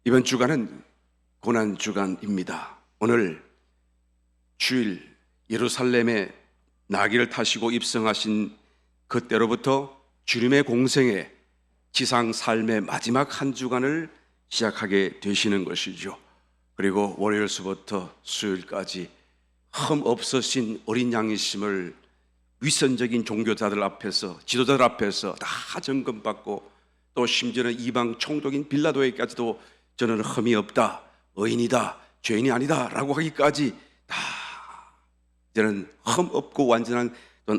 이번 주간은 고난주간입니다. 오늘 주일 예루살렘에 나귀를 타시고 입성하신 그때로부터 주님의 공생의 지상 삶의 마지막 한 주간을 시작하게 되시는 것이죠. 그리고 월요일서부터 수요일까지 흠 없으신 어린 양이심을 위선적인 종교자들 앞에서, 지도자들 앞에서 다 점검받고, 또 심지어는 이방 총독인 빌라도에게까지도 저는 흠이 없다, 의인이다, 죄인이 아니다 라고 하기까지 다 이제는 흠 없고 완전한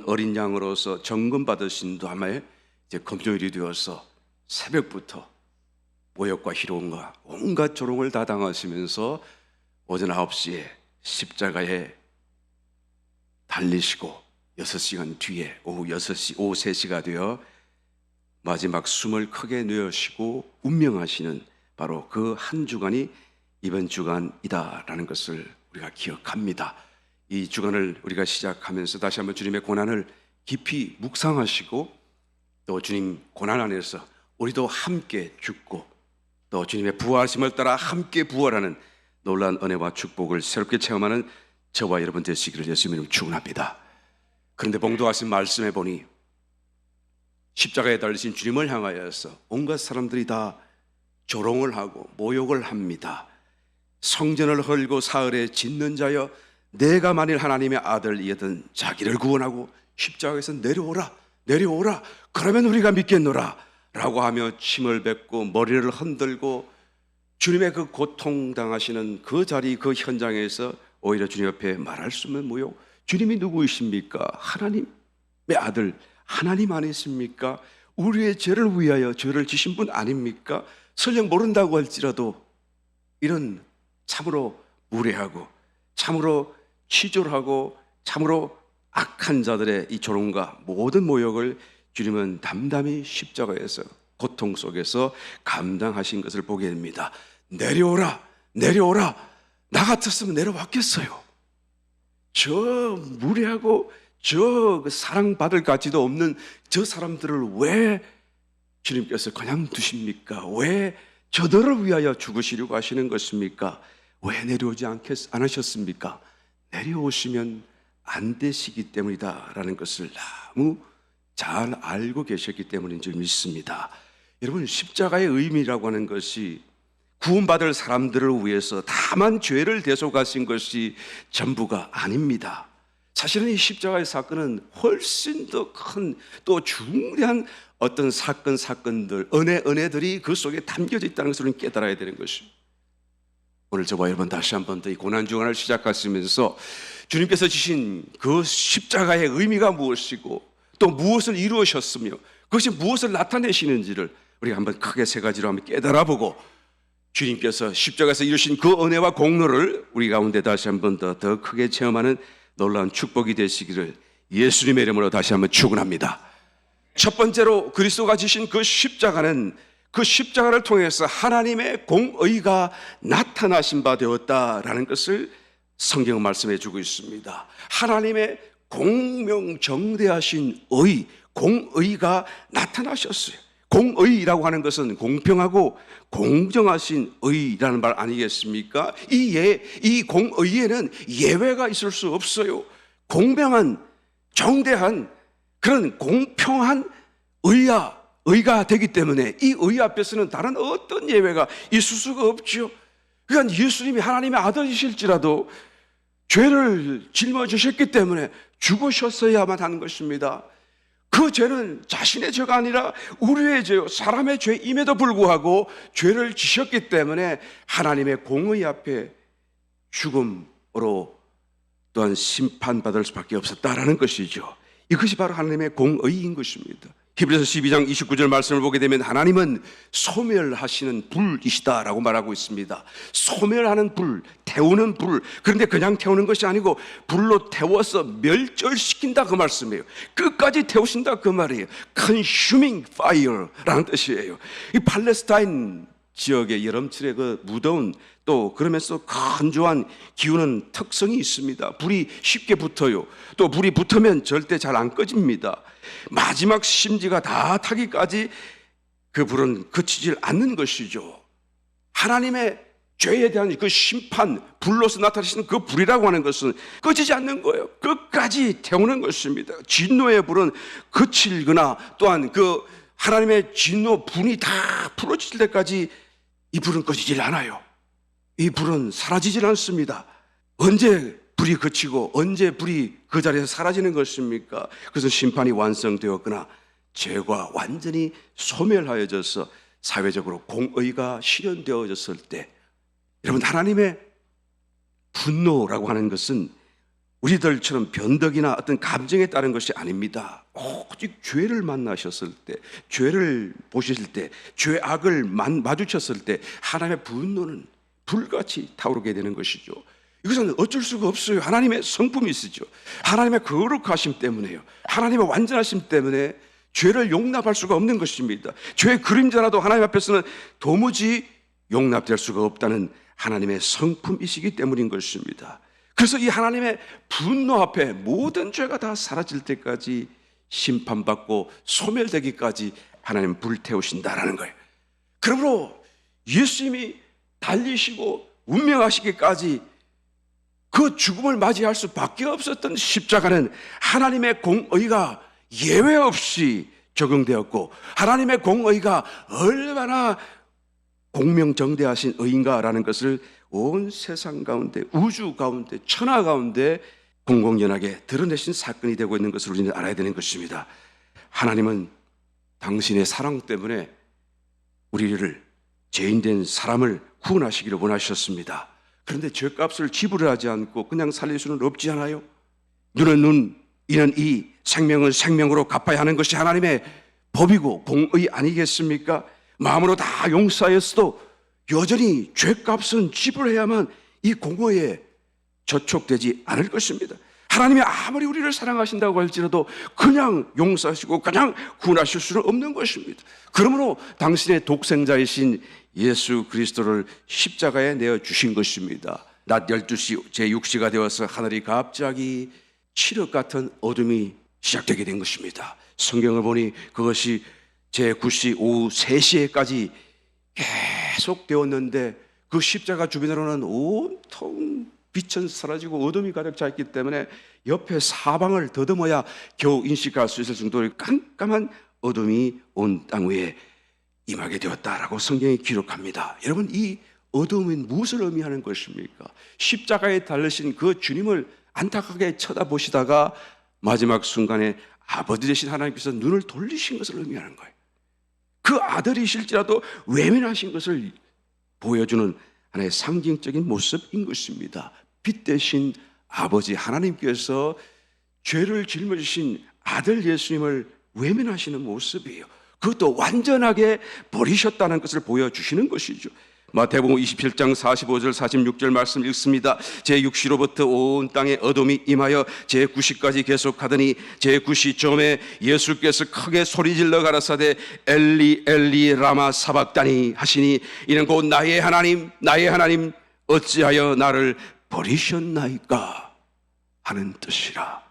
어린 양으로서 점검받으신 다음에 이제 금요일이 되어서 새벽부터 모욕과 희롱과 온갖 조롱을 다 당하시면서 오전 9시에 십자가에 달리시고 6시간 뒤에 오후 3시가 되어 마지막 숨을 크게 내쉬고 운명하시는 바로 그 한 주간이 이번 주간이다라는 것을 우리가 기억합니다. 이 주간을 우리가 시작하면서 다시 한번 주님의 고난을 깊이 묵상하시고, 또 주님 고난 안에서 우리도 함께 죽고 또 주님의 부활하심을 따라 함께 부활하는 놀라운 은혜와 축복을 새롭게 체험하는 저와 여러분 되시기를 예수님 이름으로 축원합니다. 그런데 봉독하신 말씀에 보니 십자가에 달리신 주님을 향하여서 온갖 사람들이 다 조롱을 하고 모욕을 합니다. 성전을 헐고 사흘에 짓는 자여, 내가 만일 하나님의 아들이었던 자기를 구원하고 십자가에서 내려오라, 내려오라, 그러면 우리가 믿겠노라 라고 하며 침을 뱉고 머리를 흔들고 주님의 그 고통당하시는 그 자리, 그 현장에서 오히려 주님 옆에 말할 수 없는 모욕. 주님이 누구이십니까? 하나님의 아들 하나님 아니십니까? 우리의 죄를 위하여 죄를 지신 분 아닙니까? 설령 모른다고 할지라도 이런 참으로 무례하고 참으로 치졸하고 참으로 악한 자들의 이 조롱과 모든 모욕을 주님은 담담히 십자가에서 고통 속에서 감당하신 것을 보게 됩니다. 내려오라, 내려오라. 나 같았으면 내려왔겠어요. 저 무례하고 저 사랑받을 가치도 없는 저 사람들을 왜 주님께서 그냥 두십니까? 왜 저들을 위하여 죽으시려고 하시는 것입니까? 왜 내려오지 않으셨습니까? 내려오시면 안 되시기 때문이다 라는 것을 너무 잘 알고 계셨기 때문인 줄 믿습니다. 여러분, 십자가의 의미라고 하는 것이 구원받을 사람들을 위해서 다만 죄를 대속하신 것이 전부가 아닙니다. 사실은 이 십자가의 사건은 훨씬 더 큰, 또 중대한 어떤 사건들, 은혜들이 그 속에 담겨져 있다는 것을 깨달아야 되는 것입니다. 오늘 저와 여러분 다시 한번 더 이 고난주간을 시작하시면서 주님께서 주신 그 십자가의 의미가 무엇이고 또 무엇을 이루셨으며 그것이 무엇을 나타내시는지를 우리가 한번 크게 세 가지로 한번 깨달아보고, 주님께서 십자가에서 이루신 그 은혜와 공로를 우리 가운데 다시 한번 더 크게 체험하는 놀라운 축복이 되시기를 예수님의 이름으로 다시 한번 축원합니다. 첫 번째로 그리스도가 지신 그 십자가는 그 십자가를 통해서 하나님의 공의가 나타나신 바 되었다라는 것을 성경은 말씀해 주고 있습니다. 하나님의 공명정대하신 의, 공의가 나타나셨어요. 공의라고 하는 것은 공평하고 공정하신 의라는 말 아니겠습니까? 이 공의에는 예외가 있을 수 없어요. 공평한, 정대한 그런 공평한 의가 되기 때문에 이 의 앞에서는 다른 어떤 예외가 있을 수가 없죠. 그러니까 예수님이 하나님의 아들이실지라도 죄를 짊어지셨기 때문에 죽으셨어야만 하는 것입니다. 그 죄는 자신의 죄가 아니라 우리의 죄요, 사람의 죄임에도 불구하고 죄를 지셨기 때문에 하나님의 공의 앞에 죽음으로 또한 심판받을 수밖에 없었다라는 것이죠. 이것이 바로 하나님의 공의인 것입니다. 히브리서 12장 29절 말씀을 보게 되면 하나님은 소멸하시는 불이시다라고 말하고 있습니다. 소멸하는 불, 태우는 불. 그런데 그냥 태우는 것이 아니고 불로 태워서 멸절시킨다 그 말씀이에요. 끝까지 태우신다 그 말이에요. Consuming fire라는 뜻이에요. 이 팔레스타인 지역의 여름철의 그 무더운, 또 그러면서 건조한 기후는 특성이 있습니다. 불이 쉽게 붙어요. 또 불이 붙으면 절대 잘 안 꺼집니다. 마지막 심지가 다 타기까지 그 불은 그치질 않는 것이죠. 하나님의 죄에 대한 그 심판, 불로서 나타나시는 그 불이라고 하는 것은 꺼지지 않는 거예요. 끝까지 태우는 것입니다. 진노의 불은 그칠거나 또한 그 하나님의 진노 분이 다 풀어질 때까지 이 불은 꺼지질 않아요. 이 불은 사라지질 않습니다. 언제 불이 그치고 언제 불이 그 자리에서 사라지는 것입니까? 그것은 심판이 완성되었거나 죄가 완전히 소멸하여져서 사회적으로 공의가 실현되어졌을 때, 여러분, 하나님의 분노라고 하는 것은 우리들처럼 변덕이나 어떤 감정에 따른 것이 아닙니다. 오직 죄를 만나셨을 때, 죄를 보실 때, 죄악을 마주쳤을 때 하나님의 분노는 불같이 타오르게 되는 것이죠. 이것은 어쩔 수가 없어요. 하나님의 성품이시죠. 하나님의 거룩하심 때문에요. 하나님의 완전하심 때문에 죄를 용납할 수가 없는 것입니다. 죄의 그림자라도 하나님 앞에서는 도무지 용납될 수가 없다는 하나님의 성품이시기 때문인 것입니다. 그래서 이 하나님의 분노 앞에 모든 죄가 다 사라질 때까지 심판받고 소멸되기까지 하나님은 불태우신다라는 거예요. 그러므로 예수님이 달리시고 운명하시기까지 그 죽음을 맞이할 수밖에 없었던 십자가는 하나님의 공의가 예외 없이 적용되었고, 하나님의 공의가 얼마나 공명정대하신 의인가라는 것을 온 세상 가운데, 우주 가운데, 천하 가운데 공공연하게 드러내신 사건이 되고 있는 것을 우리는 알아야 되는 것입니다. 하나님은 당신의 사랑 때문에 우리를, 죄인된 사람을 구원하시기를 원하셨습니다. 그런데 죄값을 지불하지 않고 그냥 살릴 수는 없지 않아요? 눈은 눈, 이는 이, 생명은 생명으로 갚아야 하는 것이 하나님의 법이고 공의 아니겠습니까? 마음으로 다 용서하였어도 여전히 죄값은 지불해야만 이 공의에 저촉되지 않을 것입니다. 하나님이 아무리 우리를 사랑하신다고 할지라도 그냥 용서하시고 그냥 구원하실 수는 없는 것입니다. 그러므로 당신의 독생자이신 예수 그리스도를 십자가에 내어주신 것입니다. 낮 12시 제6시가 되어서 하늘이 갑자기 칠흑 같은 어둠이 시작되게 된 것입니다. 성경을 보니 그것이 제9시 오후 3시에까지 계속 되었는데, 그 십자가 주변으로는 온통 빛은 사라지고 어둠이 가득 차 있기 때문에 옆에 사방을 더듬어야 겨우 인식할 수 있을 정도의 깜깜한 어둠이 온 땅 위에 임하게 되었다라고 성경이 기록합니다. 여러분, 이 어둠은 무엇을 의미하는 것입니까? 십자가에 달리신 그 주님을 안타깝게 쳐다보시다가 마지막 순간에 아버지 되신 하나님께서 눈을 돌리신 것을 의미하는 거예요. 그 아들이실지라도 외면하신 것을 보여주는 하나의 상징적인 모습인 것입니다. 빛 대신 아버지 하나님께서 죄를 짊어지신 아들 예수님을 외면하시는 모습이에요. 그것도 완전하게 버리셨다는 것을 보여주시는 것이죠. 마태복음 27장 45절 46절 말씀 읽습니다. 제6시로부터 온 땅에 어둠이 임하여 제9시까지 계속하더니 제9시쯤에 예수께서 크게 소리질러 가라사대 엘리 엘리 라마 사박다니 하시니, 이는 곧 나의 하나님 나의 하나님 어찌하여 나를 버리셨나이까 하는 뜻이라.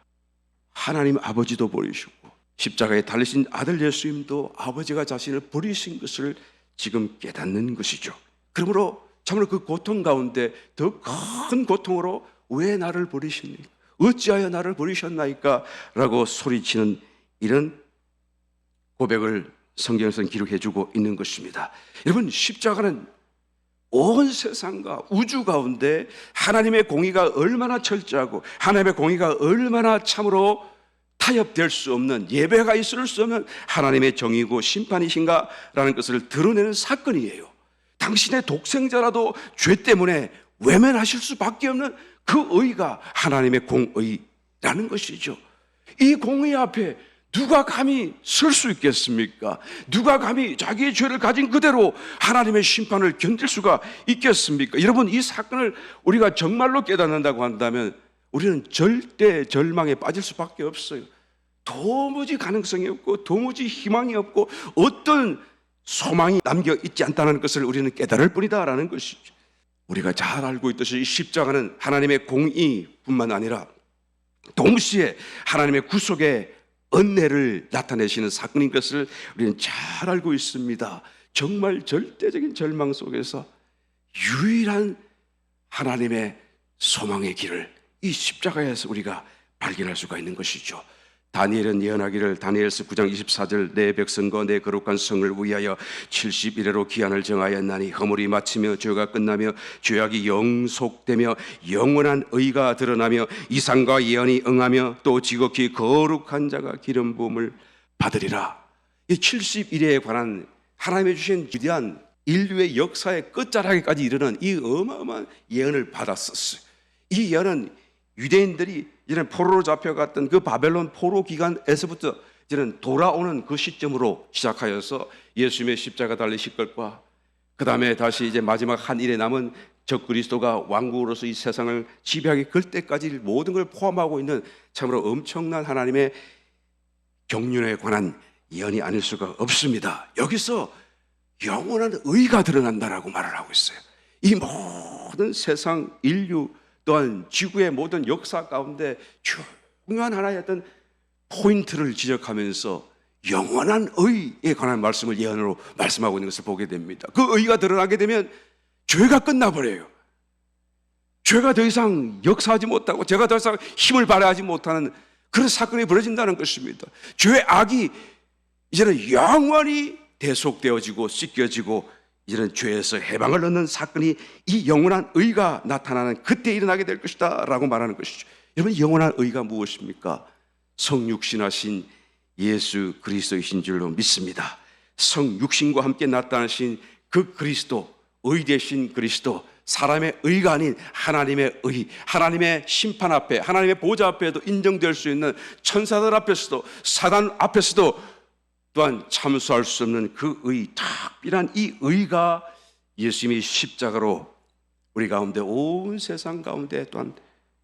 하나님 아버지도 버리시고 십자가에 달리신 아들 예수님도 아버지가 자신을 버리신 것을 지금 깨닫는 것이죠. 그러므로 참으로 그 고통 가운데 더 큰 고통으로 왜 나를 버리십니까? 어찌하여 나를 버리셨나이까? 라고 소리치는 이런 고백을 성경에서는 기록해주고 있는 것입니다. 여러분, 십자가는 온 세상과 우주 가운데 하나님의 공의가 얼마나 철저하고 하나님의 공의가 얼마나 참으로 타협될 수 없는, 예배가 있을 수 없는 하나님의 정의고 심판이신가라는 것을 드러내는 사건이에요. 당신의 독생자라도 죄 때문에 외면하실 수밖에 없는 그 의가 하나님의 공의라는 것이죠. 이 공의 앞에 누가 감히 설 수 있겠습니까? 누가 감히 자기의 죄를 가진 그대로 하나님의 심판을 견딜 수가 있겠습니까? 여러분, 이 사건을 우리가 정말로 깨닫는다고 한다면 우리는 절대 절망에 빠질 수밖에 없어요. 도무지 가능성이 없고 도무지 희망이 없고 어떤 소망이 남겨 있지 않다는 것을 우리는 깨달을 뿐이다라는 것이죠. 우리가 잘 알고 있듯이 이 십자가는 하나님의 공의뿐만 아니라 동시에 하나님의 구속의 은혜를 나타내시는 사건인 것을 우리는 잘 알고 있습니다. 정말 절대적인 절망 속에서 유일한 하나님의 소망의 길을 이 십자가에서 우리가 발견할 수가 있는 것이죠. 다니엘은 예언하기를 다니엘서 9장 24절 내 백성과 내 거룩한 성을 위하여 70일에로 기한을 정하였나니 허물이 마치며 죄가 끝나며 죄악이 영속되며 영원한 의가 드러나며 이상과 예언이 응하며 또 지극히 거룩한 자가 기름 부음을 받으리라. 이 70일에 관한 하나님의 주신 기대한 인류의 역사의 끝자락에까지 이르는 이 어마어마한 예언을 받았었어요. 이 예언은 유대인들이 이제는 포로로 잡혀갔던 그 바벨론 포로 기간에서부터 이제는 돌아오는 그 시점으로 시작하여서 예수님의 십자가 달리실 것과 그 다음에 다시 이제 마지막 한 일에 남은 적그리스도가 왕국으로서 이 세상을 지배하게 걸 때까지 모든 걸 포함하고 있는 참으로 엄청난 하나님의 경륜에 관한 예언이 아닐 수가 없습니다. 여기서 영원한 의가 드러난다라고 말을 하고 있어요. 이 모든 세상 인류 또한 지구의 모든 역사 가운데 중요한 하나의 어떤 포인트를 지적하면서 영원한 의에 관한 말씀을 예언으로 말씀하고 있는 것을 보게 됩니다. 그 의가 드러나게 되면 죄가 끝나버려요. 죄가 더 이상 역사하지 못하고 죄가 더 이상 힘을 발휘하지 못하는 그런 사건이 벌어진다는 것입니다. 죄의 악이 이제는 영원히 대속되어지고 씻겨지고 이제는 죄에서 해방을 얻는 사건이 이 영원한 의가 나타나는 그때 일어나게 될 것이다 라고 말하는 것이죠. 여러분, 영원한 의가 무엇입니까? 성육신하신 예수 그리스도이신 줄로 믿습니다. 성육신과 함께 나타나신 그 그리스도, 의 되신 그리스도, 사람의 의가 아닌 하나님의 의, 하나님의 심판 앞에, 하나님의 보좌 앞에도 인정될 수 있는 천사들 앞에서도 사단 앞에서도 또한 참수할 수 없는 그 의, 특별한 이 의가 예수님이 십자가로 우리 가운데 온 세상 가운데 또한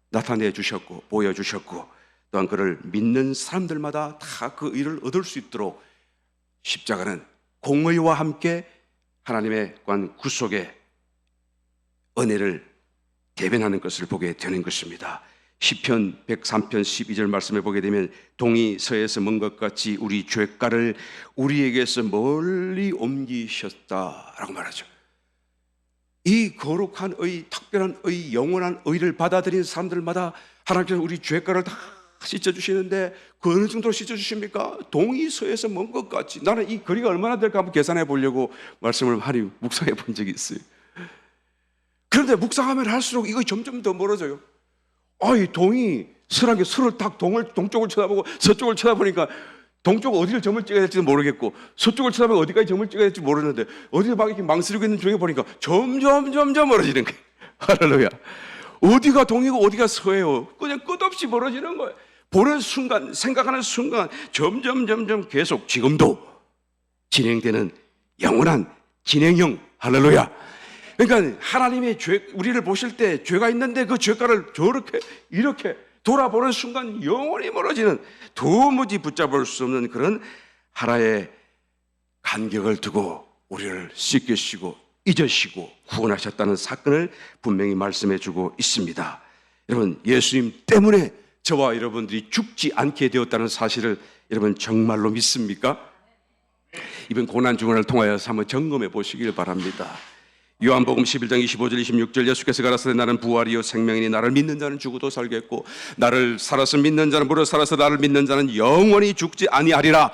나타내 주셨고 보여주셨고 또한 그를 믿는 사람들마다 다 그 의를 얻을 수 있도록 십자가는 공의와 함께 하나님의 관 구속의 은혜를 대변하는 것을 보게 되는 것입니다. 시편 103편 12절 말씀에 보게 되면 동이 서에서 먼 것 같이 우리 죄가를 우리에게서 멀리 옮기셨다라고 말하죠. 이 거룩한 의, 특별한 의, 영원한 의를 받아들인 사람들마다 하나님께서 우리 죄가를 다 씻어주시는데 그 어느 정도로 씻어주십니까? 동이 서에서 먼 것 같이. 나는 이 거리가 얼마나 될까 한번 계산해 보려고 말씀을 많이 묵상해 본 적이 있어요. 그런데 묵상하면 할수록 이거 점점 더 멀어져요. 이 동이 서란 게 서로 딱 동쪽을 쳐다보고 서쪽을 쳐다보니까 동쪽 어디를 점을 찍어야 될지도 모르겠고 서쪽을 쳐다보면 어디까지 점을 찍어야 될지 모르는데 어디서 막 이렇게 망설이고 있는 중에 보니까 점점 멀어지는 거예요. 할렐루야. 어디가 동이고 어디가 서예요. 그냥 끝없이 멀어지는 거예요. 보는 순간, 생각하는 순간 점점 계속 지금도 진행되는 영원한 진행형. 할렐루야. 그러니까 하나님의 죄, 우리를 보실 때 죄가 있는데 그 죄가를 저렇게 이렇게 돌아보는 순간 영원히 멀어지는 도무지 붙잡을 수 없는 그런 하나의 간격을 두고 우리를 씻기시고 잊으시고 구원하셨다는 사건을 분명히 말씀해 주고 있습니다. 여러분, 예수님 때문에 저와 여러분들이 죽지 않게 되었다는 사실을 여러분 정말로 믿습니까? 이번 고난주간을 통하여서 한번 점검해 보시길 바랍니다. 요한복음 11장 25절 26절 예수께서 가라사대 나는 부활이요 생명이니 나를 믿는 자는 죽어도 살겠고 나를 살아서 믿는 자는 무릇 살아서 나를 믿는 자는 영원히 죽지 아니하리라.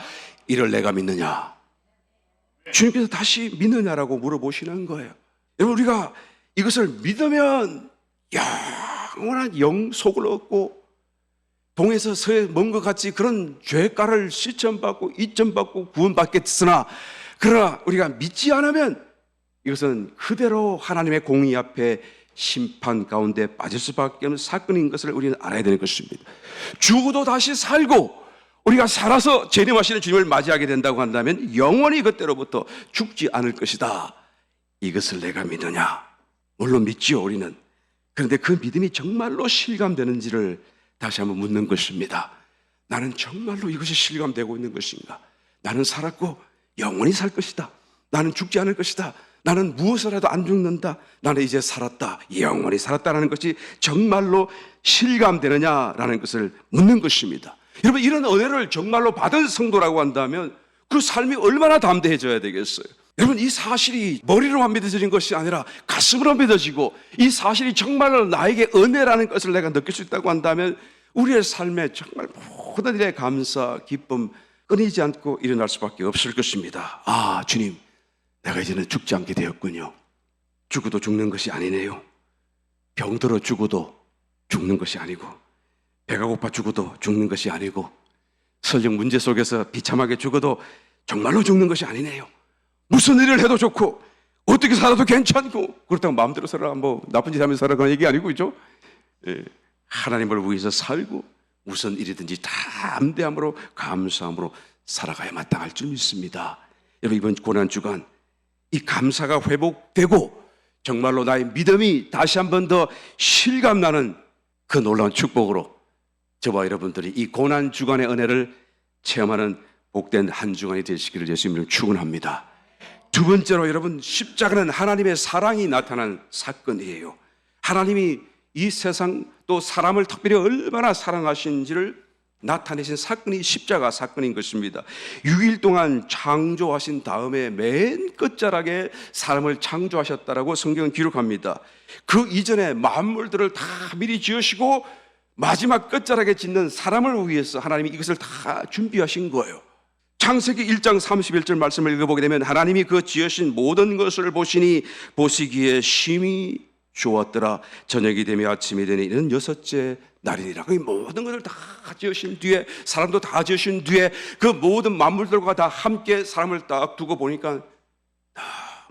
이를 내가 믿느냐? 주님께서 다시 믿느냐라고 물어보시는 거예요. 여러분, 우리가 이것을 믿으면 영원한 영속을 얻고 동에서 서에 먼 것 같이 그런 죄가를 시천받고 이천받고 구원받겠으나 그러나 우리가 믿지 않으면 이것은 그대로 하나님의 공의 앞에 심판 가운데 빠질 수밖에 없는 사건인 것을 우리는 알아야 되는 것입니다. 죽어도 다시 살고 우리가 살아서 재림하시는 주님을 맞이하게 된다고 한다면 영원히 그때로부터 죽지 않을 것이다. 이것을 내가 믿느냐? 물론 믿지요, 우리는. 그런데 그 믿음이 정말로 실감되는지를 다시 한번 묻는 것입니다. 나는 정말로 이것이 실감되고 있는 것인가? 나는 살았고 영원히 살 것이다. 나는 죽지 않을 것이다. 나는 무엇을 해도 안 죽는다. 나는 이제 살았다. 영원히 살았다는 것이 정말로 실감되느냐라는 것을 묻는 것입니다. 여러분, 이런 은혜를 정말로 받은 성도라고 한다면 그 삶이 얼마나 담대해져야 되겠어요. 여러분, 이 사실이 머리로만 믿어지는 것이 아니라 가슴으로 믿어지고 이 사실이 정말로 나에게 은혜라는 것을 내가 느낄 수 있다고 한다면 우리의 삶에 정말 모든 일에 감사, 기쁨 끊이지 않고 일어날 수밖에 없을 것입니다. 아, 주님, 내가 이제는 죽지 않게 되었군요. 죽어도 죽는 것이 아니네요. 병들어 죽어도 죽는 것이 아니고, 배가 고파 죽어도 죽는 것이 아니고, 설령 문제 속에서 비참하게 죽어도 정말로 죽는 것이 아니네요. 무슨 일을 해도 좋고 어떻게 살아도 괜찮고, 그렇다고 마음대로 살아, 뭐 나쁜 짓 하면서 살아, 그런 얘기 아니고, 그죠? 예, 하나님을 위해서 살고 무슨 일이든지 다 담대함으로 감사함으로 살아가야 마땅할 줄 믿습니다. 여러분, 이번 고난주간 이 감사가 회복되고 정말로 나의 믿음이 다시 한 번 더 실감나는 그 놀라운 축복으로 저와 여러분들이 이 고난주간의 은혜를 체험하는 복된 한 주간이 되시기를 예수님을 축원합니다. 두 번째로, 여러분, 십자가는 하나님의 사랑이 나타난 사건이에요. 하나님이 이 세상 또 사람을 특별히 얼마나 사랑하신지를 나타내신 사건이 십자가 사건인 것입니다. 6일 동안 창조하신 다음에 맨 끝자락에 사람을 창조하셨다라고 성경은 기록합니다. 그 이전에 만물들을 다 미리 지으시고 마지막 끝자락에 짓는 사람을 위해서 하나님이 이것을 다 준비하신 거예요. 창세기 1장 31절 말씀을 읽어보게 되면 하나님이 그 지으신 모든 것을 보시니 보시기에 심히 좋았더라. 저녁이 되며 아침이 되니 이는 6째 날이니라. 그 모든 것을 다 지으신 뒤에, 사람도 다 지으신 뒤에 그 모든 만물들과 다 함께 사람을 딱 두고 보니까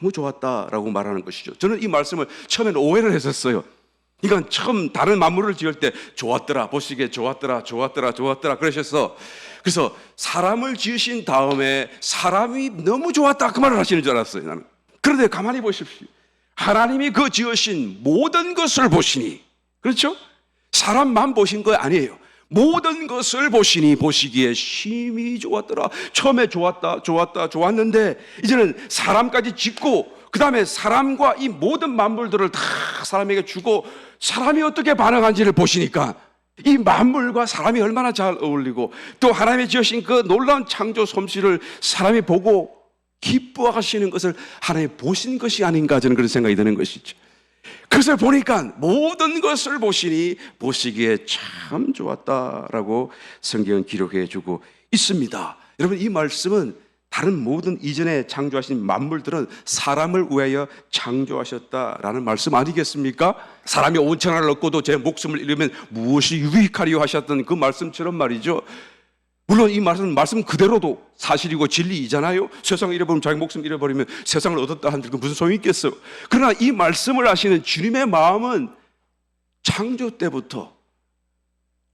너무 좋았다라고 말하는 것이죠. 저는 이 말씀을 처음에는 오해를 했었어요. 그러니까 처음 다른 만물을 지을 때 좋았더라, 보시기에 좋았더라, 좋았더라, 좋았더라 그러셔서, 그래서 사람을 지으신 다음에 사람이 너무 좋았다 그 말을 하시는 줄 알았어요, 나는. 그런데 가만히 보십시오. 하나님이 그 지으신 모든 것을 보시니, 그렇죠? 사람만 보신 거 아니에요. 모든 것을 보시니 보시기에 심히 좋았더라. 처음에 좋았다, 좋았다, 좋았는데 이제는 사람까지 짓고 그 다음에 사람과 이 모든 만물들을 다 사람에게 주고 사람이 어떻게 반응한지를 보시니까 이 만물과 사람이 얼마나 잘 어울리고 또 하나님의 지으신 그 놀라운 창조 솜씨를 사람이 보고 기뻐하시는 것을 하나님 보신 것이 아닌가, 저는 그런 생각이 드는 것이죠. 그것을 보니까 모든 것을 보시니 보시기에 참 좋았다라고 성경은 기록해 주고 있습니다. 여러분, 이 말씀은 다른 모든 이전에 창조하신 만물들은 사람을 위하여 창조하셨다라는 말씀 아니겠습니까? 사람이 온천을 얻고도 제 목숨을 잃으면 무엇이 유익하리요 하셨던 그 말씀처럼 말이죠. 물론 이 말씀 그대로도 사실이고 진리이잖아요. 세상을 잃어버리면, 자기 목숨 잃어버리면 세상을 얻었다 한들 그 무슨 소용이 있겠어요. 그러나 이 말씀을 하시는 주님의 마음은 창조 때부터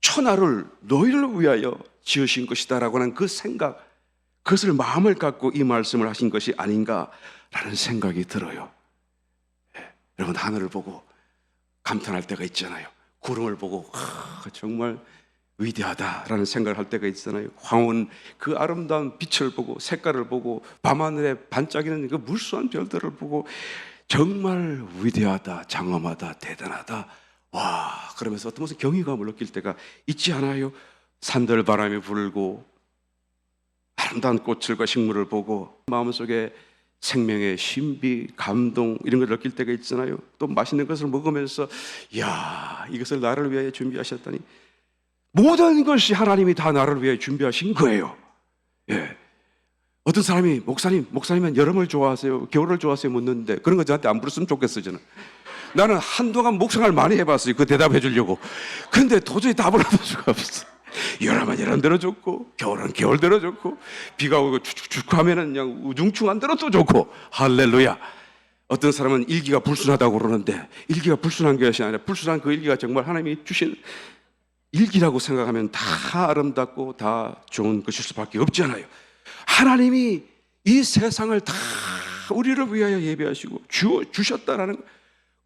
천하를 너희를 위하여 지으신 것이다라고 하는 그 생각, 그것을 마음을 갖고 이 말씀을 하신 것이 아닌가라는 생각이 들어요. 여러분, 하늘을 보고 감탄할 때가 있잖아요. 구름을 보고 정말 위대하다라는 생각을 할 때가 있잖아요. 황혼 그 아름다운 빛을 보고 색깔을 보고 밤하늘에 반짝이는 그 물수한 별들을 보고 정말 위대하다, 장엄하다, 대단하다, 와, 그러면서 어떤 무슨 경이감을 느낄 때가 있지 않아요? 산들 바람이 불고 아름다운 꽃들과 식물을 보고 마음속에 생명의 신비, 감동 이런 걸 느낄 때가 있잖아요. 또 맛있는 것을 먹으면서 이야, 이것을 나를 위하여 준비하셨다니. 모든 것이 하나님이 다 나를 위해 준비하신 거예요. 예. 어떤 사람이 목사님은 여름을 좋아하세요, 겨울을 좋아하세요 묻는데 그런 거 저한테 안 물었으면 좋겠어요. 나는 한동안 묵상을 많이 해봤어요, 그 대답해 주려고. 그런데 도저히 답을 얻을 수가 없어. 여름은 여름대로 좋고 겨울은 겨울대로 좋고 비가 오고 축축축 하면은 그냥 우중충한 대로 또 좋고, 할렐루야. 어떤 사람은 일기가 불순하다고 그러는데 일기가 불순한 것이 아니라 불순한 그 일기가 정말 하나님이 주신 일기라고 생각하면 다 아름답고 다 좋은 것일 수밖에 없잖아요. 하나님이 이 세상을 다 우리를 위하여 예비하시고 주셨다라는,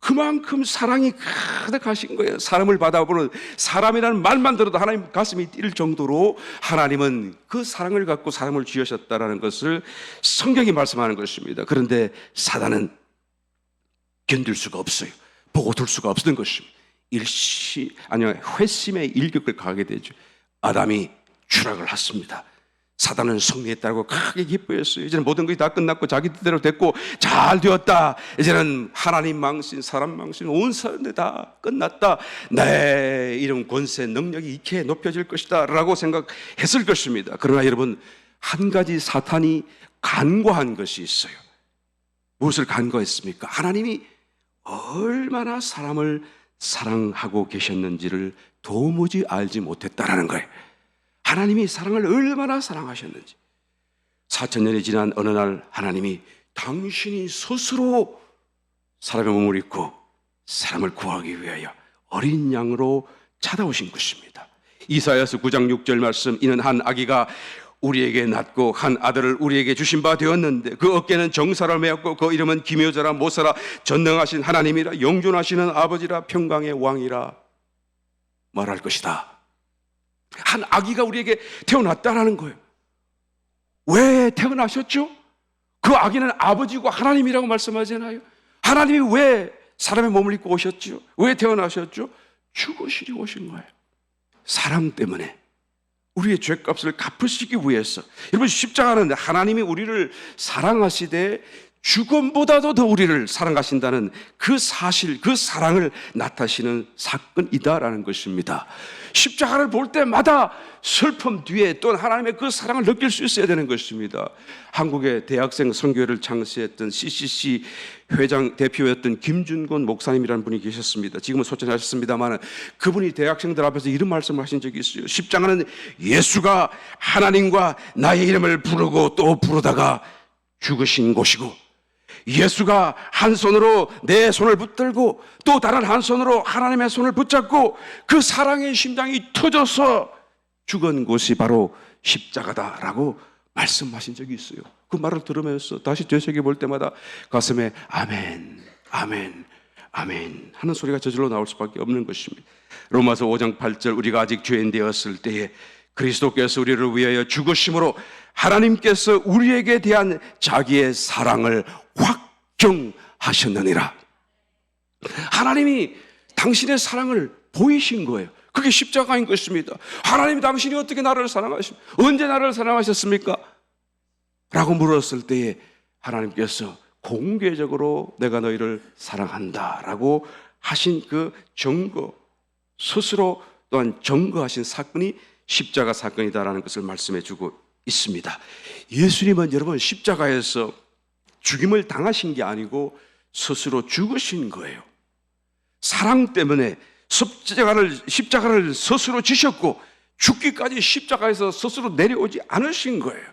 그만큼 사랑이 가득하신 거예요. 사람을 받아보는, 사람이라는 말만 들어도 하나님 가슴이 뛸 정도로 하나님은 그 사랑을 갖고 사람을 지으셨다라는 것을 성경이 말씀하는 것입니다. 그런데 사단은 견딜 수가 없어요. 보고 둘 수가 없는 것입니다. 회심의 일격을 가게 되죠. 아담이 추락을 했습니다. 사단은 승리했다고 크게 기뻐했어요. 이제는 모든 것이 다 끝났고 자기 뜻대로 됐고 잘 되었다. 이제는 하나님 망신, 사람 망신, 온 사람들 다 끝났다. 내 이름, 권세, 능력이 익히 높여질 것이다 라고 생각했을 것입니다. 그러나 여러분, 한 가지 사탄이 간과한 것이 있어요. 무엇을 간과했습니까? 하나님이 얼마나 사람을 사랑하고 계셨는지를 도무지 알지 못했다라는 거예요. 하나님이 사랑을 얼마나 사랑하셨는지. 4000년이 지난 어느 날 하나님이 당신이 스스로 사람의 몸을 입고 사람을 구하기 위하여 어린 양으로 찾아오신 것입니다. 이사야서 9장 6절 말씀, 이는 한 아기가 우리에게 낳고 한 아들을 우리에게 주신 바 되었는데 그 어깨는 정사를 메었고 그 이름은 기묘자라 모사라 전능하신 하나님이라 영존하시는 아버지라 평강의 왕이라 말할 것이다. 한 아기가 우리에게 태어났다라는 거예요. 왜 태어나셨죠? 그 아기는 아버지고 하나님이라고 말씀하잖아요. 하나님이 왜 사람의 몸을 입고 오셨죠? 왜 태어나셨죠? 죽으시려 오신 거예요. 사랑 때문에, 우리의 죄값을 갚으시기 위해서. 여러분, 십자가는 하나님이 우리를 사랑하시되 죽음보다도 더 우리를 사랑하신다는 그 사실, 그 사랑을 나타내시는 사건이다라는 것입니다. 십자가를 볼 때마다 슬픔 뒤에 또 하나님의 그 사랑을 느낄 수 있어야 되는 것입니다. 한국의 대학생 선교회를 창시했던 CCC 회장 대표였던 김준곤 목사님이라는 분이 계셨습니다. 지금은 소천하셨습니다만 그분이 대학생들 앞에서 이런 말씀을 하신 적이 있어요. 십자가는 예수가 하나님과 나의 이름을 부르고 또 부르다가 죽으신 곳이고, 예수가 한 손으로 내 손을 붙들고 또 다른 한 손으로 하나님의 손을 붙잡고 그 사랑의 심장이 터져서 죽은 곳이 바로 십자가다라고 말씀하신 적이 있어요. 그 말을 들으면서 다시 되새겨 볼 때마다 가슴에 아멘, 아멘, 아멘 하는 소리가 저절로 나올 수밖에 없는 것입니다. 로마서 5장 8절, 우리가 아직 죄인 되었을 때에 그리스도께서 우리를 위하여 죽으심으로 하나님께서 우리에게 대한 자기의 사랑을 확정하셨느니라. 하나님이 당신의 사랑을 보이신 거예요. 그게 십자가인 것입니다. 하나님, 당신이 어떻게 나를 사랑하십니까? 언제 나를 사랑하셨습니까? 라고 물었을 때에 하나님께서 공개적으로 내가 너희를 사랑한다 라고 하신 그 증거, 스스로 또한 증거하신 사건이 십자가 사건이다라는 것을 말씀해 주고 있습니다. 예수님은 여러분 십자가에서 죽임을 당하신 게 아니고 스스로 죽으신 거예요. 사랑 때문에 십자가를 스스로 지셨고 죽기까지 십자가에서 스스로 내려오지 않으신 거예요.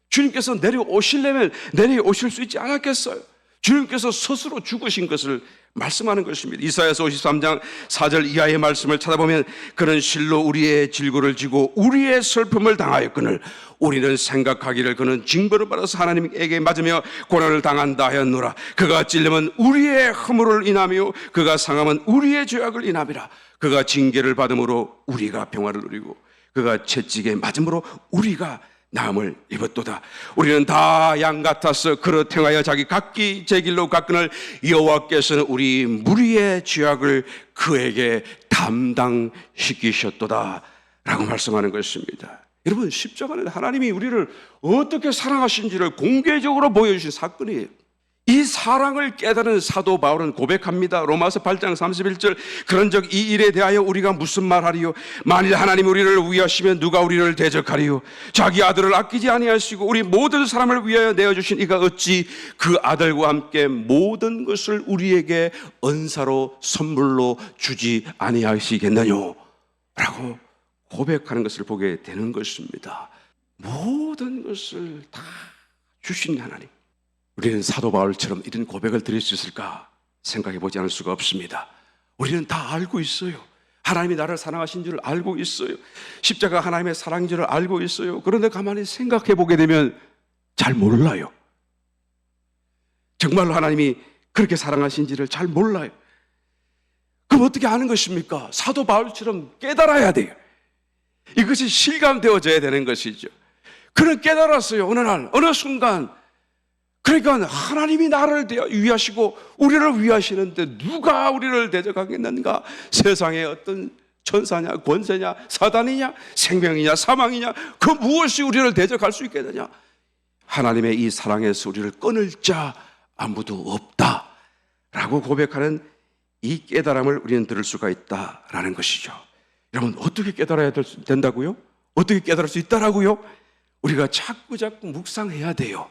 주님께서 내려오시려면 내려오실 수 있지 않았겠어요? 주님께서 스스로 죽으신 것을 말씀하는 것입니다. 이사야서 53장 4절 이하의 말씀을 찾아보면 그는 실로 우리의 질고를 지고 우리의 슬픔을 당하였거늘 우리는 생각하기를 그는 징벌을 받아서 하나님에게 맞으며 고난을 당한다 하였노라. 그가 찔림은 우리의 허물을 인하며 그가 상함은 우리의 죄악을 인함이라. 그가 징계를 받음으로 우리가 평화를 누리고 그가 채찍에 맞음으로 우리가 나음을 입었도다. 우리는 다 양 같아서 그릇 행하여 자기 각기 제 길로 갔거늘 여호와께서는 우리 무리의 죄악을 그에게 담당시키셨도다 라고 말씀하는 것입니다. 여러분, 십자가는 하나님이 우리를 어떻게 사랑하신지를 공개적으로 보여주신 사건이에요. 이 사랑을 깨달은 사도 바울은 고백합니다. 로마서 8장 31절, 그런즉 이 일에 대하여 우리가 무슨 말하리요? 만일 하나님 우리를 위하시면 누가 우리를 대적하리요? 자기 아들을 아끼지 아니하시고 우리 모든 사람을 위하여 내어주신 이가 어찌 그 아들과 함께 모든 것을 우리에게 은사로 선물로 주지 아니하시겠느냐? 라고 고백하는 것을 보게 되는 것입니다. 모든 것을 다 주신 하나님. 우리는 사도 바울처럼 이런 고백을 드릴 수 있을까 생각해 보지 않을 수가 없습니다. 우리는 다 알고 있어요. 하나님이 나를 사랑하신 줄 알고 있어요. 십자가 하나님의 사랑인 줄 알고 있어요. 그런데 가만히 생각해 보게 되면 잘 몰라요. 정말로 하나님이 그렇게 사랑하신지를 잘 몰라요. 그럼 어떻게 아는 것입니까? 사도 바울처럼 깨달아야 돼요. 이것이 실감되어져야 되는 것이죠. 그는 깨달았어요. 어느 날, 어느 순간. 그러니까 하나님이 나를 위하시고 우리를 위하시는데 누가 우리를 대적하겠는가? 세상의 어떤 천사냐, 권세냐, 사단이냐, 생명이냐, 사망이냐, 그 무엇이 우리를 대적할 수 있겠느냐? 하나님의 이 사랑에서 우리를 끊을 자 아무도 없다 라고 고백하는 이 깨달음을 우리는 들을 수가 있다라는 것이죠. 여러분, 어떻게 깨달아야 된다고요? 어떻게 깨달을 수 있다라고요? 우리가 자꾸 묵상해야 돼요.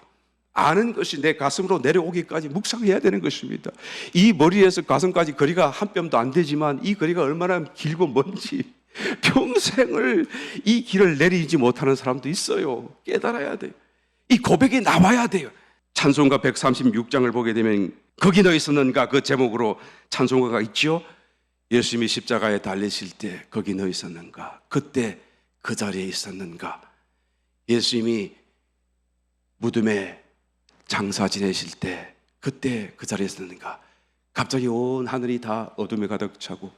아는 것이 내 가슴으로 내려오기까지 묵상해야 되는 것입니다. 이 머리에서 가슴까지 거리가 한 뼘도 안 되지만 이 거리가 얼마나 길고 먼지, 평생을 이 길을 내리지 못하는 사람도 있어요. 깨달아야 돼요. 이 고백이 나와야 돼요. 찬송가 136장을 보게 되면 거기 너 있었는가, 그 제목으로 찬송가가 있죠. 예수님이 십자가에 달리실 때 거기 너 있었는가, 그때 그 자리에 있었는가. 예수님이 무덤에 장사 지내실 때 그때 그 자리에 있었는가. 갑자기 온 하늘이 다 어둠에 가득 차고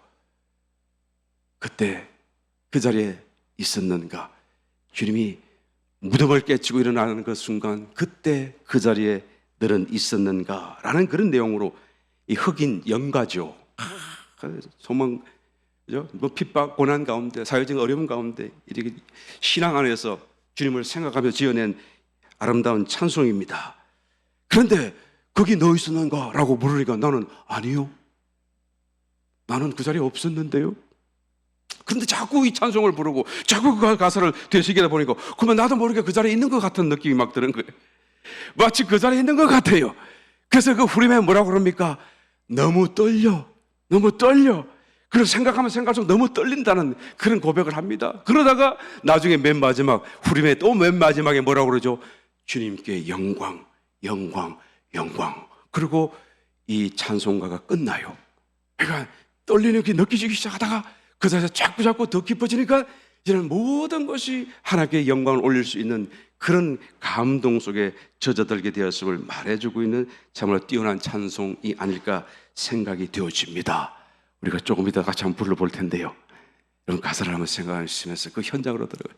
그때 그 자리에 있었는가. 주님이 무덤을 깨치고 일어나는 그 순간 그때 그 자리에 너는 있었는가 라는 그런 내용으로 이 흑인 연가죠. 소망, 뭐 핍박, 고난 가운데, 사회적 어려움 가운데 이렇게 신앙 안에서 주님을 생각하며 지어낸 아름다운 찬송입니다. 그런데 거기 너 있었는가 라고 물으니까 나는 아니요, 나는 그 자리에 없었는데요. 그런데 자꾸 이 찬송을 부르고 자꾸 그 가사를 되새기다 보니까 그러면 나도 모르게 그 자리에 있는 것 같은 느낌이 막 드는 거예요. 마치 그 자리에 있는 것 같아요. 그래서 그 후렴에 뭐라고 그럽니까? 너무 떨려. 그걸 생각하면 생각할수록 너무 떨린다는 그런 고백을 합니다. 그러다가 나중에 맨 마지막 후렴에 또 맨 마지막에 뭐라고 그러죠? 주님께 영광. 그리고 이 찬송가가 끝나요. 그러니까 떨리는 게 느껴지기 시작하다가 그 자리에서 자꾸 더 깊어지니까 이제는 모든 것이 하나님께 영광을 올릴 수 있는 그런 감동 속에 젖어들게 되었음을 말해주고 있는 참으로 뛰어난 찬송이 아닐까 생각이 되어집니다. 우리가 조금 이따 같이 한번 불러볼 텐데요. 여러분, 가사를 한번 생각하시면서 그 현장으로 들어가요.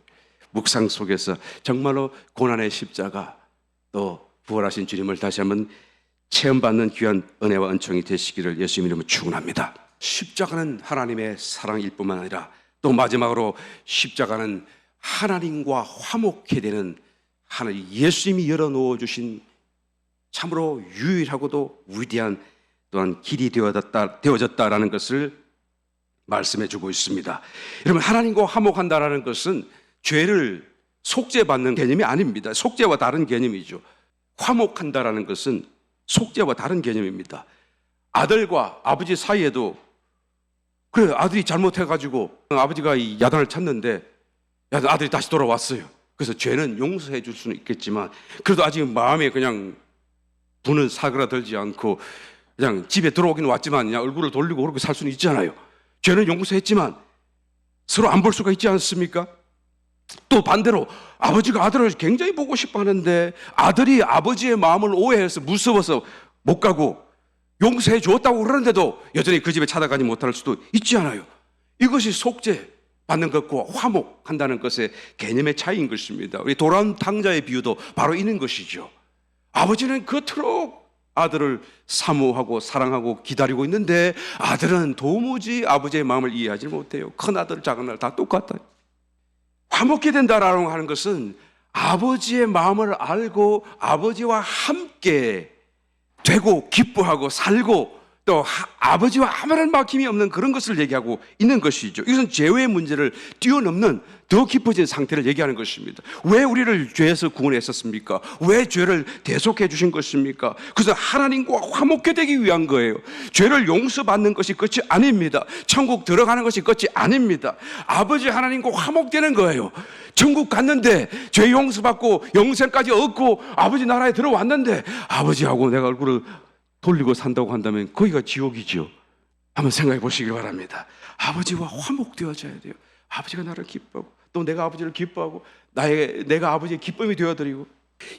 묵상 속에서 정말로 고난의 십자가, 또 부활하신 주님을 다시 한번 체험받는 귀한 은혜와 은총이 되시기를 예수님 이름으로 축원합니다. 십자가는 하나님의 사랑일 뿐만 아니라 또 마지막으로 십자가는 하나님과 화목해 되는 하나님, 예수님이 열어놓아 주신 참으로 유일하고도 위대한 또한 길이 되어졌다라는 것을 말씀해 주고 있습니다. 여러분, 하나님과 화목한다라는 것은 죄를 속죄받는 개념이 아닙니다. 속죄와 다른 개념이죠. 화목한다라는 것은 속죄와 다른 개념입니다. 아들과 아버지 사이에도 그래, 아들이 잘못해가지고 아버지가 이 야단을 쳤는데 아들이 다시 돌아왔어요. 그래서 죄는 용서해 줄 수는 있겠지만 그래도 아직 마음에 그냥 분은 사그라들지 않고 그냥 집에 들어오긴 왔지만 그냥 얼굴을 돌리고 그렇게 살 수는 있잖아요. 죄는 용서했지만 서로 안 볼 수가 있지 않습니까? 또 반대로 아버지가 아들을 굉장히 보고 싶어 하는데 아들이 아버지의 마음을 오해해서 무서워서 못 가고 용서해 주었다고 그러는데도 여전히 그 집에 찾아가지 못할 수도 있지 않아요. 이것이 속죄 받는 것과 화목한다는 것의 개념의 차이인 것입니다. 우리 돌아온 탕자의 비유도 바로 이런 것이죠. 아버지는 그토록 아들을 사모하고 사랑하고 기다리고 있는데 아들은 도무지 아버지의 마음을 이해하지 못해요. 큰 아들 작은 아들 다 똑같아요. 화목해 된다라고 하는 것은 아버지의 마음을 알고 아버지와 함께 되고 기뻐하고 살고 또 아버지와 아무런 막힘이 없는 그런 것을 얘기하고 있는 것이죠. 이것은 죄의 문제를 뛰어넘는 더 깊어진 상태를 얘기하는 것입니다. 왜 우리를 죄에서 구원했었습니까? 왜 죄를 대속해 주신 것입니까? 그래서 하나님과 화목해 되기 위한 거예요. 죄를 용서받는 것이 끝이 아닙니다. 천국 들어가는 것이 끝이 아닙니다. 아버지 하나님과 화목되는 거예요. 천국 갔는데 죄 용서받고 영생까지 얻고 아버지 나라에 들어왔는데 아버지하고 내가 얼굴을 돌리고 산다고 한다면 거기가 지옥이죠. 한번 생각해 보시길 바랍니다. 아버지와 화목되어져야 돼요. 아버지가 나를 기뻐하고 또 내가 아버지를 기뻐하고 내가 아버지의 기쁨이 되어드리고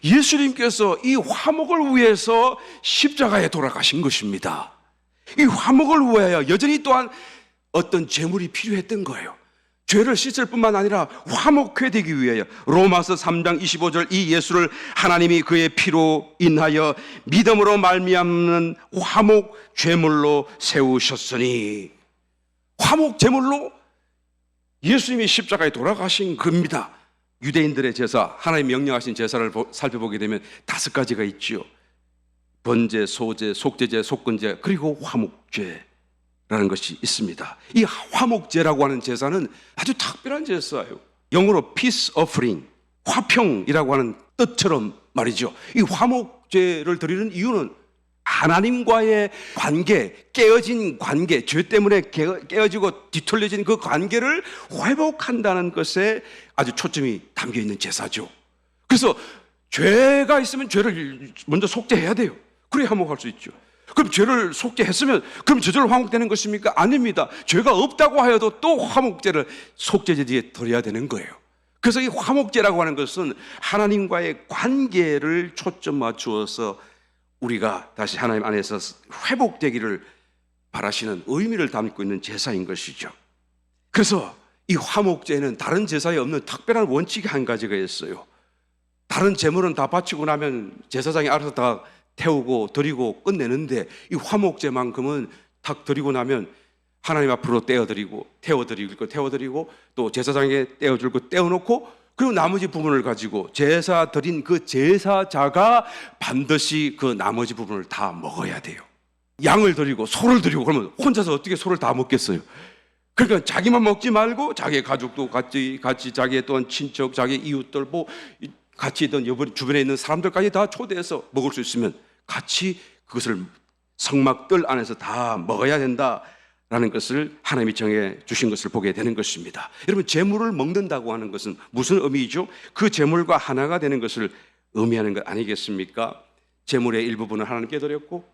예수님께서 이 화목을 위해서 십자가에 돌아가신 것입니다. 이 화목을 위하여 여전히 또한 어떤 제물이 필요했던 거예요. 죄를 씻을 뿐만 아니라 화목해 되기 위하여 로마서 3장 25절 이 예수를 하나님이 그의 피로 인하여 믿음으로 말미암는 화목 제물로 세우셨으니 화목 제물로 예수님이 십자가에 돌아가신 겁니다. 유대인들의 제사, 하나님 명령하신 제사를 살펴보게 되면 5가지가 있죠. 번제, 소제, 속죄제, 속건제, 그리고 화목제라는 것이 있습니다. 이 화목제라고 하는 제사는 아주 특별한 제사예요. 영어로 peace offering, 화평이라고 하는 뜻처럼 말이죠. 이 화목제를 드리는 이유는 하나님과의 관계, 깨어진 관계, 죄 때문에 깨어지고 뒤틀려진 그 관계를 회복한다는 것에 아주 초점이 담겨 있는 제사죠. 그래서 죄가 있으면 죄를 먼저 속죄해야 돼요. 그래야 화목할 수 있죠. 그럼 죄를 속죄했으면 그럼 저절로 화목되는 것입니까? 아닙니다. 죄가 없다고 하여도 또 화목제를 속죄제 뒤에 드려야 되는 거예요. 그래서 이 화목제라고 하는 것은 하나님과의 관계를 초점 맞추어서 우리가 다시 하나님 안에서 회복되기를 바라시는 의미를 담고 있는 제사인 것이죠. 그래서 이 화목제는 다른 제사에 없는 특별한 원칙이 한 가지가 있어요. 다른 제물은 다 바치고 나면 제사장이 알아서 다 태우고 드리고 끝내는데 이 화목제만큼은 탁 드리고 나면 하나님 앞으로 떼어드리고 태워드리고 또 제사장에게 떼어줄 거 떼어놓고 그리고 나머지 부분을 가지고 제사 드린 그 제사자가 반드시 그 나머지 부분을 다 먹어야 돼요. 양을 드리고 소를 드리고 그러면 혼자서 어떻게 소를 다 먹겠어요? 그러니까 자기만 먹지 말고 자기의 가족도 같이 자기의 또한 친척, 자기의 이웃들 뭐 같이 있던 주변에 있는 사람들까지 다 초대해서 먹을 수 있으면 같이 그것을 성막들 안에서 다 먹어야 된다라는 것을 하나님이 정해 주신 것을 보게 되는 것입니다. 여러분, 제물을 먹는다고 하는 것은 무슨 의미이죠? 그 제물과 하나가 되는 것을 의미하는 것 아니겠습니까? 제물의 일부분은 하나님께 드렸고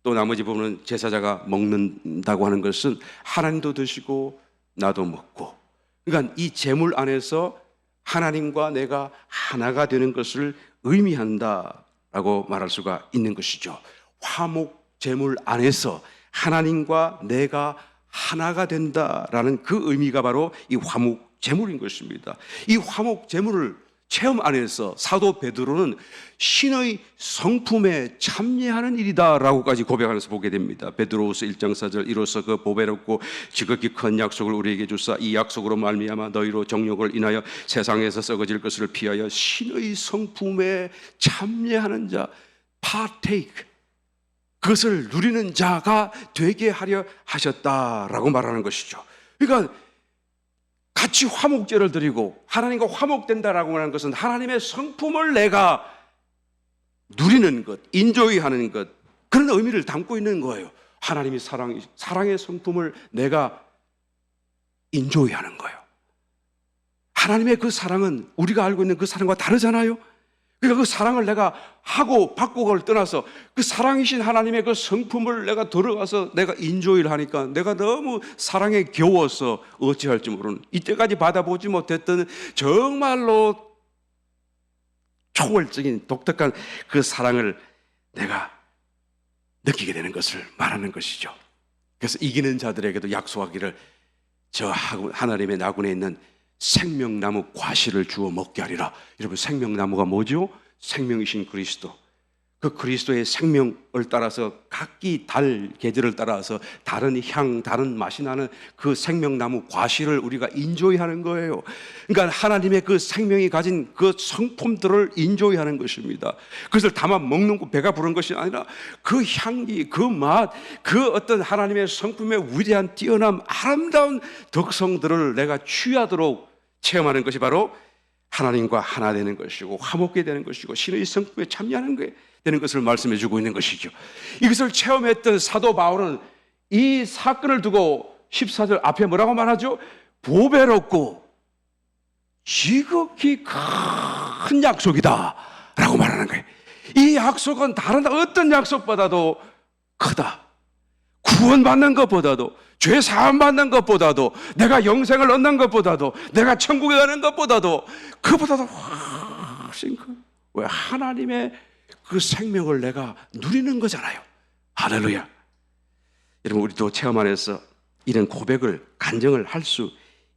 또 나머지 부분은 제사자가 먹는다고 하는 것은 하나님도 드시고 나도 먹고, 그러니까 이 제물 안에서 하나님과 내가 하나가 되는 것을 의미한다라고 말할 수가 있는 것이죠. 화목 제물 안에서 하나님과 내가 하나가 된다라는 그 의미가 바로 이 화목 제물인 것입니다. 이 화목 제물을 체험 안에서 사도 베드로는 신의 성품에 참여하는 일이다라고까지 고백하면서 보게 됩니다. 베드로후서 1장 4절, 이로써 그 보배롭고 지극히 큰 약속을 우리에게 주사 이 약속으로 말미암아 너희로 정욕을 인하여 세상에서 썩어질 것을 피하여 신의 성품에 참여하는 자, partake, 그것을 누리는 자가 되게 하려 하셨다라고 말하는 것이죠. 그러니까 같이 화목제를 드리고 하나님과 화목된다라고 하는 것은 하나님의 성품을 내가 누리는 것, 인조이하는 것, 그런 의미를 담고 있는 거예요. 하나님이 사랑의 성품을 내가 인조이하는 거예요. 하나님의 그 사랑은 우리가 알고 있는 그 사랑과 다르잖아요. 그러니까 그 사랑을 내가 하고 받고를 떠나서 그 사랑이신 하나님의 그 성품을 내가 들어가서 내가 인조이를 하니까 내가 너무 사랑에 겨워서 어찌할지 모르는, 이때까지 받아보지 못했던 정말로 초월적인 독특한 그 사랑을 내가 느끼게 되는 것을 말하는 것이죠. 그래서 이기는 자들에게도 약속하기를 저 하나님의 나군에 있는 생명나무 과실을 주어 먹게 하리라. 여러분, 생명나무가 뭐죠? 생명이신 그리스도. 그 그리스도의 생명을 따라서 각기 달 계절을 따라서 다른 향, 다른 맛이 나는 그 생명나무 과실을 우리가 인조이하는 거예요. 그러니까 하나님의 그 생명이 가진 그 성품들을 인조이하는 것입니다. 그것을 다만 먹는 거 배가 부른 것이 아니라 그 향기, 그 맛, 그 어떤 하나님의 성품의 위대한 뛰어남, 아름다운 덕성들을 내가 취하도록 체험하는 것이 바로 하나님과 하나 되는 것이고 화목게 되는 것이고 신의 성품에 참여하는 게 되는 것을 말씀해 주고 있는 것이죠. 이것을 체험했던 사도 바울은 이 사건을 두고 14절 앞에 뭐라고 말하죠? 보배롭고 지극히 큰 약속이다 라고 말하는 거예요. 이 약속은 다른 어떤 약속보다도 크다. 구원받는 것보다도, 죄 사함 받는 것보다도, 내가 영생을 얻는 것보다도, 내가 천국에 가는 것보다도, 그보다도 훨씬 큰, 왜? 하나님의 그 생명을 내가 누리는 거잖아요. 할렐루야. 여러분, 우리도 체험 안에서 이런 고백을, 간증을 할 수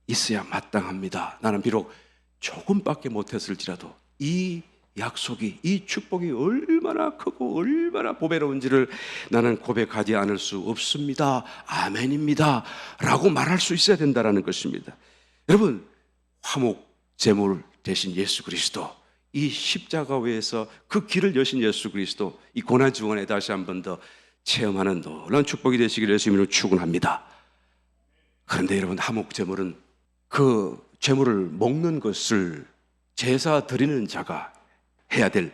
있어야 마땅합니다. 나는 비록 조금밖에 못했을지라도 이 약속이, 이 축복이 얼마나 크고 얼마나 보배로운지를 나는 고백하지 않을 수 없습니다. 아멘입니다 라고 말할 수 있어야 된다는 것입니다. 여러분, 화목 제물 대신 예수 그리스도, 이 십자가 위에서 그 길을 여신 예수 그리스도, 이 고난 중간에 다시 한 번 더 체험하는 놀라운 축복이 되시기를 예수님으로 축원합니다. 그런데 여러분, 화목 제물은 그 제물을 먹는 것을 제사 드리는 자가 해야 될,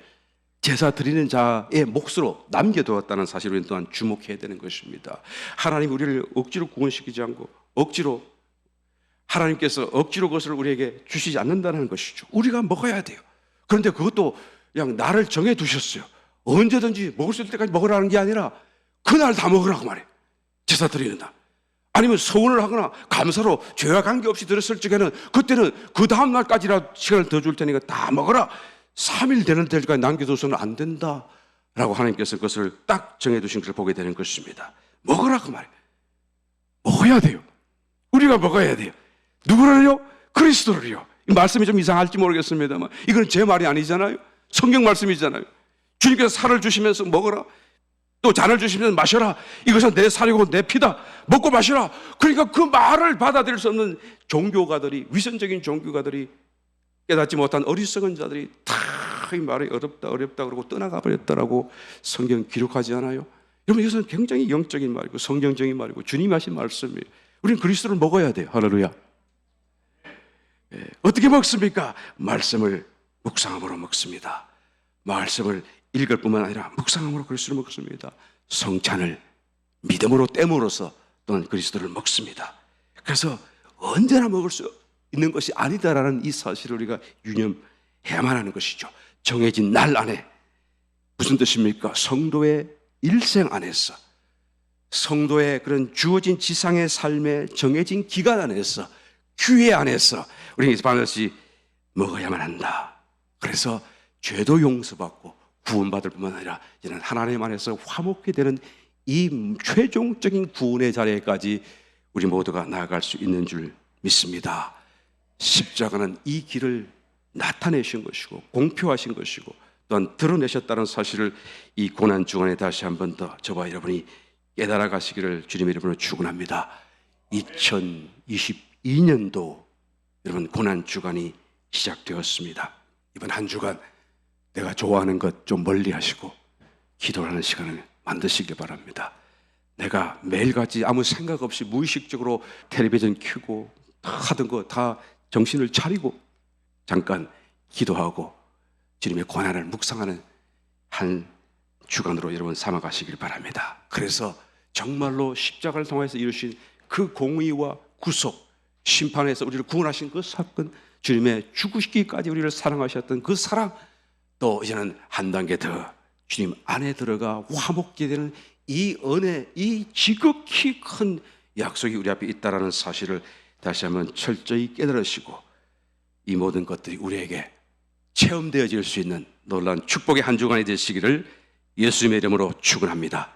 제사 드리는 자의 몫으로 남겨두었다는 사실을 또한 주목해야 되는 것입니다. 하나님 우리를 억지로 구원시키지 않고 하나님께서 억지로 그것을 우리에게 주시지 않는다는 것이죠. 우리가 먹어야 돼요. 그런데 그것도 그냥 날을 정해 두셨어요. 언제든지 먹을 수 있을 때까지 먹으라는 게 아니라 그날 다 먹으라고 말해요. 제사 드리는 날. 아니면 서원을 하거나 감사로 죄와 관계없이 드렸을 적에는 그때는 그 다음 날까지라 시간을 더 줄 테니까 다 먹어라. 3일 되는 때까지 남겨둬서는 안 된다라고 하나님께서 그것을 딱 정해두신 것을 보게 되는 것입니다. 먹으라고 말해요. 먹어야 돼요. 우리가 먹어야 돼요. 누구를요? 그리스도를요. 이 말씀이 좀 이상할지 모르겠습니다만 이건 제 말이 아니잖아요. 성경 말씀이잖아요. 주님께서 살을 주시면서 먹어라, 또 잔을 주시면서 마셔라, 이것은 내 살이고 내 피다, 먹고 마시라. 그러니까 그 말을 받아들일 수 없는 종교가들이, 위선적인 종교가들이, 깨닫지 못한 어리석은 자들이 다 이 말이 어렵다 그러고 떠나가 버렸다라고 성경 기록하지 않아요? 여러분, 이것은 굉장히 영적인 말이고 성경적인 말이고 주님이 하신 말씀이에요. 우리는 그리스도를 먹어야 돼요. 할렐루야. 어떻게 먹습니까? 말씀을 묵상함으로 먹습니다. 말씀을 읽을 뿐만 아니라 묵상함으로 그리스도를 먹습니다. 성찬을 믿음으로 땜으로써 또한 그리스도를 먹습니다. 그래서 언제나 먹을 수 있는 것이 아니다라는 이 사실을 우리가 유념해야만 하는 것이죠. 정해진 날 안에. 무슨 뜻입니까? 성도의 일생 안에서, 성도의 그런 주어진 지상의 삶의 정해진 기간 안에서, 규례 안에서 우리는 반드시 먹어야만 한다. 그래서 죄도 용서받고 구원받을 뿐만 아니라 이제는 하나님 안에서 화목게 되는 이 최종적인 구원의 자리에까지 우리 모두가 나아갈 수 있는 줄 믿습니다. 십자가는 이 길을 나타내신 것이고 공표하신 것이고 또한 드러내셨다는 사실을 이 고난 주간에 다시 한 번 더 저와 여러분이 깨달아 가시기를 주님의 이름으로 축원합니다. 2022년도 여러분 고난 주간이 시작되었습니다. 이번 한 주간 내가 좋아하는 것 좀 멀리 하시고 기도하는 시간을 만드시길 바랍니다. 내가 매일같이 아무 생각 없이 무의식적으로 텔레비전 켜고 하던 거 다 정신을 차리고 잠깐 기도하고 주님의 고난을 묵상하는 한 주간으로 여러분 삼아가시길 바랍니다. 그래서 정말로 십자가를 통해서 이루신 그 공의와 구속, 심판에서 우리를 구원하신 그 사건, 주님의 죽으시기까지 우리를 사랑하셨던 그 사랑, 또 이제는 한 단계 더 주님 안에 들어가 화목게 되는 이 은혜, 이 지극히 큰 약속이 우리 앞에 있다는 사실을 다시 한번 철저히 깨달으시고 이 모든 것들이 우리에게 체험되어질 수 있는 놀라운 축복의 한 주간이 되시기를 예수님의 이름으로 축원합니다.